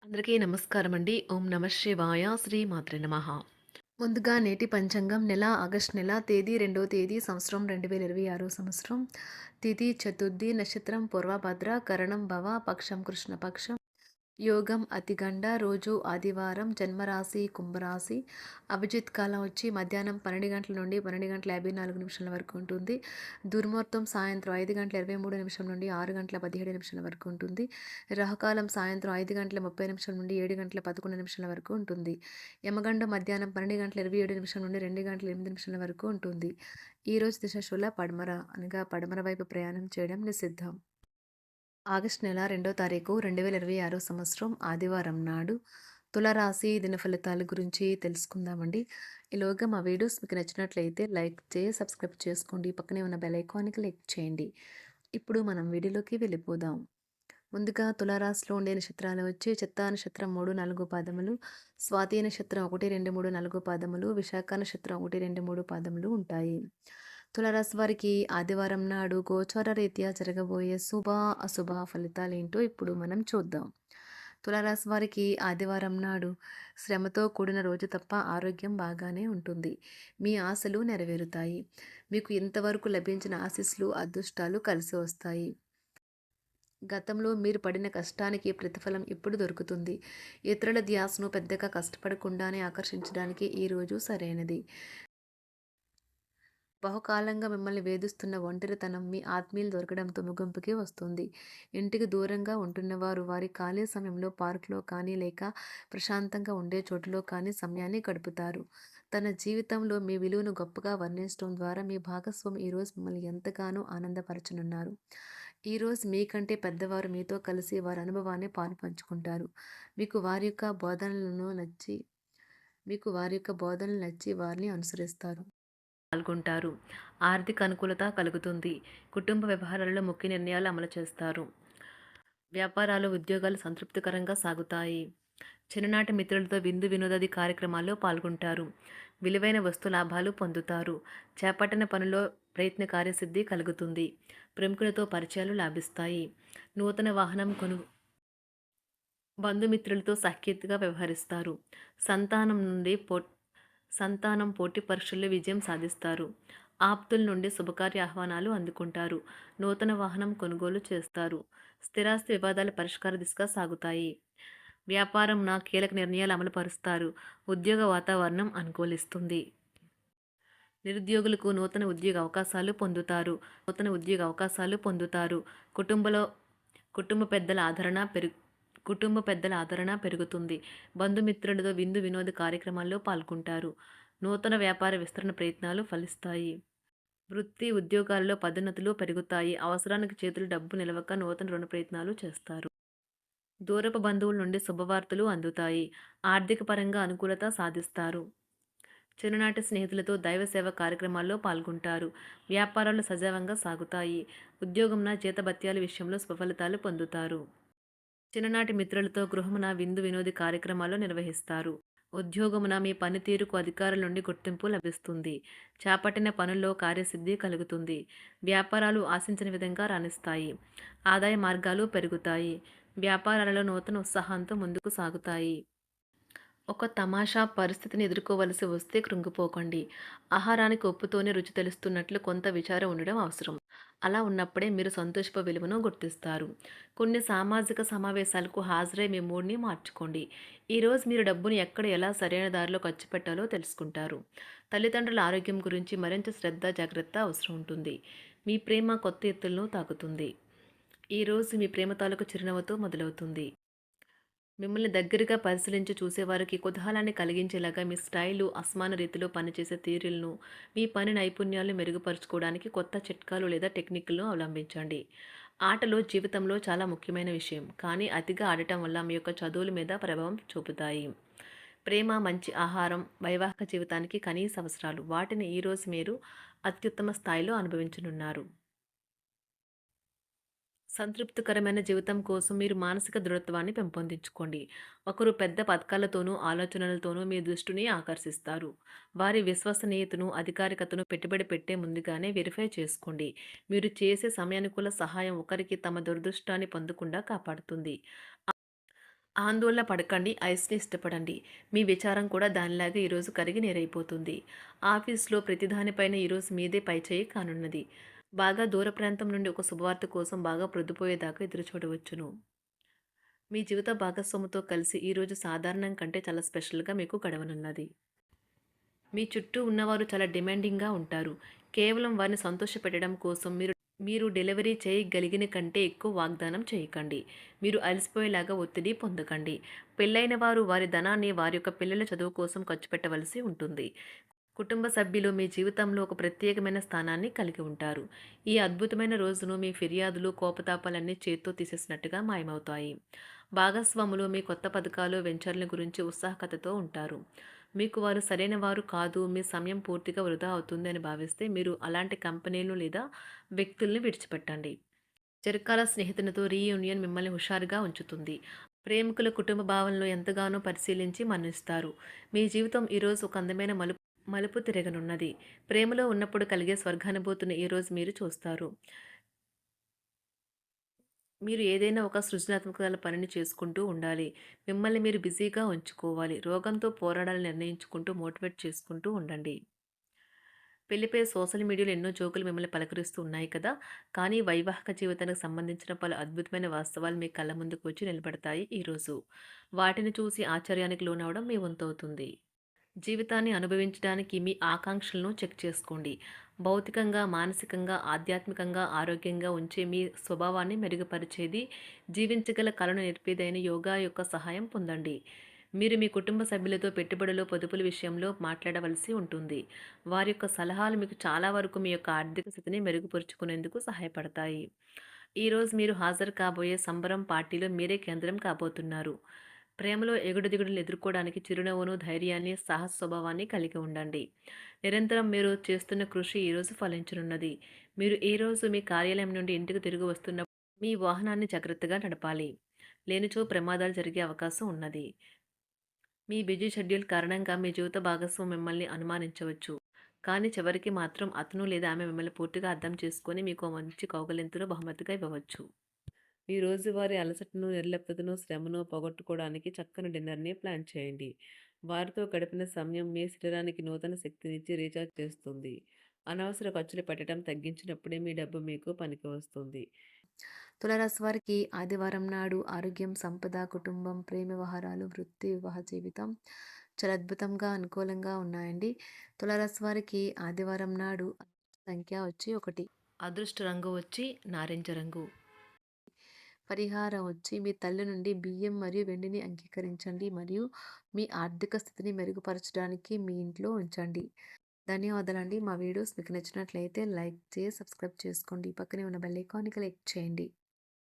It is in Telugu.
అందరికీ నమస్కారం అండి. ఓం నమ శివాయ. శ్రీ మాత్రే నమః. ముందుగా నేటి పంచాంగం నెల ఆగస్టు నెల తేదీ 2వ తేదీ సంవత్సరం 2026 సంవత్సరం. తిథి చతుర్థి, నక్షత్రం పూర్వభద్ర, కరణం భవ, పక్షం కృష్ణపక్షం, యోగం అతిగండ, రోజు ఆదివారం, జన్మరాశి కుంభరాశి. అభిజిత్ కాలం వచ్చి మధ్యాహ్నం 12 గంటల నుండి 12 గంటల 54 నిమిషాల వరకు ఉంటుంది. దుర్ముహూర్తం సాయంత్రం 5 గంటల 23 నిమిషం నుండి 6 గంటల 17 నిమిషాల వరకు ఉంటుంది. రాహుకాలం సాయంత్రం 5 గంటల 30 నిమిషాల నుండి 7 గంటల 11 నిమిషాల వరకు ఉంటుంది. యమగండం మధ్యాహ్నం 12 గంటల 27 నిమిషం నుండి 2 గంటల 8 నిమిషాల వరకు ఉంటుంది. ఈరోజు దిశాశూల పడమర అనగా పడమర వైపు ప్రయాణం చేయడం నిషిద్ధం. ఆగస్టు నెల 2వ తారీఖు 2026 సంవత్సరం ఆదివారం నాడు తులారాశి దిన ఫలితాల గురించి తెలుసుకుందామండి. ఈలోగా మా వీడియోస్ మీకు నచ్చినట్లయితే లైక్ చేసి సబ్స్క్రైబ్ చేసుకోండి. పక్కనే ఉన్న బెల్ ఐకాన్కి క్లిక్ చేయండి. ఇప్పుడు మనం వీడియోలోకి వెళ్ళిపోదాం. ముందుగా తులారాశిలో ఉండే నక్షత్రాలు వచ్చి చిత్తా నక్షత్రం 3, 4 పాదములు, స్వాతి నక్షత్రం 1, 2, 3, 4 పాదములు, విశాఖ నక్షత్రం 1, 2, 3 పాదములు ఉంటాయి. తులారాశి వారికి ఆదివారం నాడు గోచార రీత్యా జరగబోయే శుభ అశుభ ఫలితాలేంటో ఇప్పుడు మనం చూద్దాం. తులారాశి వారికి ఆదివారం నాడు శ్రమతో కూడిన రోజు తప్ప ఆరోగ్యం బాగానే ఉంటుంది. మీ ఆశలు నెరవేరుతాయి. మీకు ఇంతవరకు లభించిన ఆశీస్సులు అదృష్టాలు కలిసి వస్తాయి. గతంలో మీరు పడిన కష్టానికి ప్రతిఫలం ఇప్పుడు దొరుకుతుంది. ఇతరుల ధ్యాసను పెద్దగా కష్టపడకుండానే ఆకర్షించడానికి ఈరోజు సరైనది. బహుకాలంగా మిమ్మల్ని వేధిస్తున్న ఒంటరితనం మీ ఆత్మీయులు దొరకడంతో ముగింపుకి వస్తుంది. ఇంటికి దూరంగా ఉంటున్నవారు వారి ఖాళీ సమయంలో పార్కులో కానీ లేక ప్రశాంతంగా ఉండే చోటులో కానీ సమయాన్ని గడుపుతారు. తన జీవితంలో మీ విలువను గొప్పగా వర్ణించడం ద్వారా మీ భాగస్వామి ఈరోజు మిమ్మల్ని ఎంతగానో ఆనందపరచనున్నారు. ఈరోజు మీకంటే పెద్దవారు మీతో కలిసి వారి అనుభవాన్ని పాలుపంచుకుంటారు. మీకు వారి యొక్క బోధనలు నచ్చి వారిని అనుసరిస్తారు. పాల్గొంటారు. ఆర్థిక అనుకూలత కలుగుతుంది. కుటుంబ వ్యవహారాలలో ముఖ్య నిర్ణయాలు అమలు చేస్తారు. వ్యాపారాలు, ఉద్యోగాలు సంతృప్తికరంగా సాగుతాయి. చిన్ననాటి మిత్రులతో విందు వినోదాది కార్యక్రమాల్లో పాల్గొంటారు. విలువైన వస్తు లాభాలు పొందుతారు. చేపట్టిన పనిలో ప్రయత్న కార్యసిద్ధి కలుగుతుంది. ప్రముఖులతో పరిచయాలు లాభిస్తాయి. నూతన వాహనం బంధుమిత్రులతో సఖ్యతగా వ్యవహరిస్తారు. సంతానం నుండి సంతానం పోటీ పరీక్షల్లో విజయం సాధిస్తారు. ఆప్తుల నుండి శుభకార్య ఆహ్వానాలు అందుకుంటారు. నూతన వాహనం కొనుగోలు చేస్తారు. స్థిరాస్తి వివాదాల పరిష్కార దిశగా సాగుతాయి. వ్యాపారంన కీలక నిర్ణయాలు అమలుపరుస్తారు. ఉద్యోగ వాతావరణం అనుకూలిస్తుంది. నిరుద్యోగులకు నూతన ఉద్యోగ అవకాశాలు పొందుతారు. కుటుంబ పెద్దల ఆదరణ పెరుగుతుంది. బంధుమిత్రులతో విందు వినోద కార్యక్రమాల్లో పాల్గొంటారు. నూతన వ్యాపార విస్తరణ ప్రయత్నాలు ఫలిస్తాయి. వృత్తి ఉద్యోగాల్లో పదోన్నతులు పెరుగుతాయి. అవసరానికి చేతులు డబ్బు నిలవక నూతన రుణ ప్రయత్నాలు చేస్తారు. దూరపు బంధువుల నుండి శుభవార్తలు అందుతాయి. ఆర్థిక పరంగా అనుకూలత సాధిస్తారు. చిన్ననాటి స్నేహితులతో దైవ సేవ కార్యక్రమాల్లో పాల్గొంటారు. వ్యాపారాలు సజావంగా సాగుతాయి. ఉద్యోగంన జీతభత్యాల విషయంలో స్వఫలితాలు పొందుతారు. చిన్ననాటి మిత్రులతో గృహమున విందు వినోది కార్యక్రమాలు నిర్వహిస్తారు. ఉద్యోగమున మీ పనితీరుకు అధికారుల నుండి గుర్తింపు లభిస్తుంది. చేపట్టిన పనుల్లో కార్యసిద్ధి కలుగుతుంది. వ్యాపారాలు ఆశించిన విధంగా రాణిస్తాయి. ఆదాయ మార్గాలు పెరుగుతాయి. వ్యాపారాలలో నూతన ఉత్సాహంతో ముందుకు సాగుతాయి. ఒక తమాషా పరిస్థితిని ఎదుర్కోవలసి వస్తే కృంగిపోకండి. ఆహారానికి ఉప్పుతోనే రుచి తెలుస్తున్నట్లు కొంత విచారం ఉండడం అవసరం. అలా ఉన్నప్పుడే మీరు సంతోషపు విలువను గుర్తిస్తారు. కొన్ని సామాజిక సమావేశాలకు హాజరై మీ మూడ్ని మార్చుకోండి. ఈరోజు మీరు డబ్బును ఎక్కడ ఎలా సరైన దారిలో ఖర్చు పెట్టాలో తెలుసుకుంటారు. తల్లిదండ్రుల ఆరోగ్యం గురించి మరింత శ్రద్ధ జాగ్రత్త అవసరం ఉంటుంది. మీ ప్రేమ కొత్త ఎత్తులను తాకుతుంది. ఈరోజు మీ ప్రేమ తాలూకు చిరునవ్వుతో మొదలవుతుంది. మిమ్మల్ని దగ్గరగా పరిశీలించి చూసేవారికి కుతూహలాన్ని కలిగించేలాగా మీ స్టైలు, అసమాన రీతిలో పనిచేసే తీరులను, మీ పని నైపుణ్యాలను మెరుగుపరుచుకోవడానికి కొత్త చిట్కాలు లేదా టెక్నిక్లను అవలంబించండి. ఆటలు జీవితంలో చాలా ముఖ్యమైన విషయం, కానీ అతిగా ఆడటం వల్ల మీ యొక్క చదువుల మీద ప్రభావం చూపుతాయి. ప్రేమ, మంచి ఆహారం, వైవాహిక జీవితానికి కనీస అవసరాలు. వాటిని ఈరోజు మీరు అత్యుత్తమ స్థాయిలో అనుభవించనున్నారు. సంతృప్తికరమైన జీవితం కోసం మీరు మానసిక దృఢత్వాన్ని పెంపొందించుకోండి. ఒకరు పెద్ద పథకాలతోనూ ఆలోచనలతోనూ మీ దృష్టిని ఆకర్షిస్తారు. వారి విశ్వసనీయతను, అధికారికతను పెట్టుబడి పెట్టే ముందుగానే వెరిఫై చేసుకోండి. మీరు చేసే సమయానుకూల సహాయం ఒకరికి తమ దురదృష్టాన్ని పొందకుండా కాపాడుతుంది. ఆందోళన పడకండి. ఐస్‌ని ఇష్టపడండి. మీ విచారం కూడా దానిలాగే ఈరోజు కరిగి నీరైపోతుంది. ఆఫీస్‌లో ప్రతి దానిపైన ఈరోజు మీదే పైచేయి కానున్నది. బాగా దూర ప్రాంతం నుండి ఒక శుభవార్త కోసం బాగా ప్రొద్దుపోయేదాకా ఎదురు చూడవచ్చును. మీ జీవిత భాగస్వామితో కలిసి ఈరోజు సాధారణం కంటే చాలా స్పెషల్‌గా మీకు గడవనున్నది. మీ చుట్టూ ఉన్నవారు చాలా డిమాండింగ్‌గా ఉంటారు. కేవలం వారిని సంతోషపెట్టడం కోసం మీరు డెలివరీ చేయగలిగిన కంటే ఎక్కువ వాగ్దానం చేయకండి. మీరు అలసిపోయేలాగా ఒత్తిడి పొందకండి. పెళ్లైన వారు వారి ధనాన్ని వారి యొక్క పిల్లల చదువు కోసం ఖర్చు పెట్టవలసి ఉంటుంది. కుటుంబ సభ్యులు మీ జీవితంలో ఒక ప్రత్యేకమైన స్థానాన్ని కలిగి ఉంటారు. ఈ అద్భుతమైన రోజును మీ ఫిర్యాదులు, కోపతాపాలన్నీ చేత్తో తీసేసినట్టుగా మాయమవుతాయి. భాగస్వాములు మీ కొత్త పథకాలు, వెంచర్ల గురించి ఉత్సాహకతతో ఉంటారు. మీకు వారు సరైన వారు కాదు, మీ సమయం పూర్తిగా వృధా అవుతుంది అని భావిస్తే మీరు అలాంటి కంపెనీలు లేదా వ్యక్తుల్ని విడిచిపెట్టండి. చిరకాల స్నేహితునితో రీయూనియన్ మిమ్మల్ని హుషారుగా ఉంచుతుంది. ప్రేమికుల కుటుంబ భావనలు ఎంతగానో పరిశీలించి మన్నిస్తారు. మీ జీవితం ఈరోజు ఒక అందమైన మలుపు తిరగనున్నది. ప్రేమలో ఉన్నప్పుడు కలిగే స్వర్గానుభూతిని ఈరోజు మీరు చూస్తారు. మీరు ఏదైనా ఒక సృజనాత్మకతల పనిని చేసుకుంటూ ఉండాలి. మిమ్మల్ని మీరు బిజీగా ఉంచుకోవాలి. రోగంతో పోరాడాలని నిర్ణయించుకుంటూ మోటివేట్ చేసుకుంటూ ఉండండి. పెళ్లిపై సోషల్ మీడియాలో ఎన్నో జోకులు మిమ్మల్ని పలకరిస్తూ ఉన్నాయి కదా! కానీ వైవాహిక జీవితానికి సంబంధించిన పలు అద్భుతమైన వాస్తవాలు మీ కళ్ళ ముందుకు వచ్చి నిలబడతాయి ఈరోజు. వాటిని చూసి ఆశ్చర్యానికి లోనవ్వడం మీ వంతవుతుంది. జీవితాన్ని అనుభవించడానికి మీ ఆకాంక్షలను చెక్ చేసుకోండి. భౌతికంగా, మానసికంగా, ఆధ్యాత్మికంగా ఆరోగ్యంగా ఉంచే మీ స్వభావాన్ని మెరుగుపరిచేది, జీవించగల కళను నేర్పేదైన యోగా యొక్క సహాయం పొందండి. మీరు మీ కుటుంబ సభ్యులతో పెట్టుబడులు, పొదుపుల విషయంలో మాట్లాడవలసి ఉంటుంది. వారి యొక్క సలహాలు మీకు చాలా వరకు మీ యొక్క ఆర్థిక స్థితిని మెరుగుపరుచుకునేందుకు సహాయపడతాయి. ఈరోజు మీరు హాజరు కాబోయే సంబరం పార్టీలో మీరే కేంద్రం కాబోతున్నారు. ప్రేమలో ఎగుడు దిగుడులు ఎదుర్కోవడానికి చిరునవ్వును, ధైర్యాన్ని, సాహస స్వభావాన్ని కలిగి ఉండండి. నిరంతరం మీరు చేస్తున్న కృషి ఈరోజు ఫలించనున్నది. మీరు ఈ రోజు మీ కార్యాలయం నుండి ఇంటికి తిరిగి వస్తున్నప్పుడు మీ వాహనాన్ని జాగ్రత్తగా నడపాలి. లేనిచో ప్రమాదాలు జరిగే అవకాశం ఉన్నది. మీ బిజీ షెడ్యూల్ కారణంగా మీ జీవిత భాగస్వామి మిమ్మల్ని అనుమానించవచ్చు. కానీ చివరికి మాత్రం అతను లేదా ఆమె మిమ్మల్ని పూర్తిగా అర్థం చేసుకొని మీకు మంచి కౌగలింతను బహుమతిగా ఇవ్వవచ్చు. మీ రోజువారీ అలసటను, నిర్లిప్తతను, శ్రమను పోగొట్టుకోవడానికి చక్కని డిన్నర్‌ని ప్లాన్ చేయండి. వారితో గడిపిన సమయం మీ శరీరానికి నూతన శక్తినిచ్చి రీచార్జ్ చేస్తుంది. అనవసర ఖర్చులు పెట్టడం తగ్గించినప్పుడే మీ డబ్బు మీకు పనికి వస్తుంది. తులారాశి వారికి ఆదివారం నాడు ఆరోగ్యం, సంపద, కుటుంబం, ప్రేమ వ్యవహారాలు, వృత్తి, వివాహ జీవితం చాలా అద్భుతంగా, అనుకూలంగా ఉన్నాయండి. తులారాశి వారికి ఆదివారం నాడు సంఖ్య వచ్చి 1. అదృష్ట రంగు వచ్చి నారింజ రంగు. పరిహారం వచ్చి మీ తల్లి నుండి బియ్యం మరియు వెండిని అంగీకరించండి మరియు మీ ఆర్థిక స్థితిని మెరుగుపరచడానికి మీ ఇంట్లో ఉంచండి. ధన్యవాదాలండి. మా వీడియోస్ మీకు నచ్చినట్లయితే లైక్ చేసి సబ్స్క్రైబ్ చేసుకోండి. పక్కనే ఉన్న బెల్ ఐకాన్‌ని క్లిక్ చేయండి.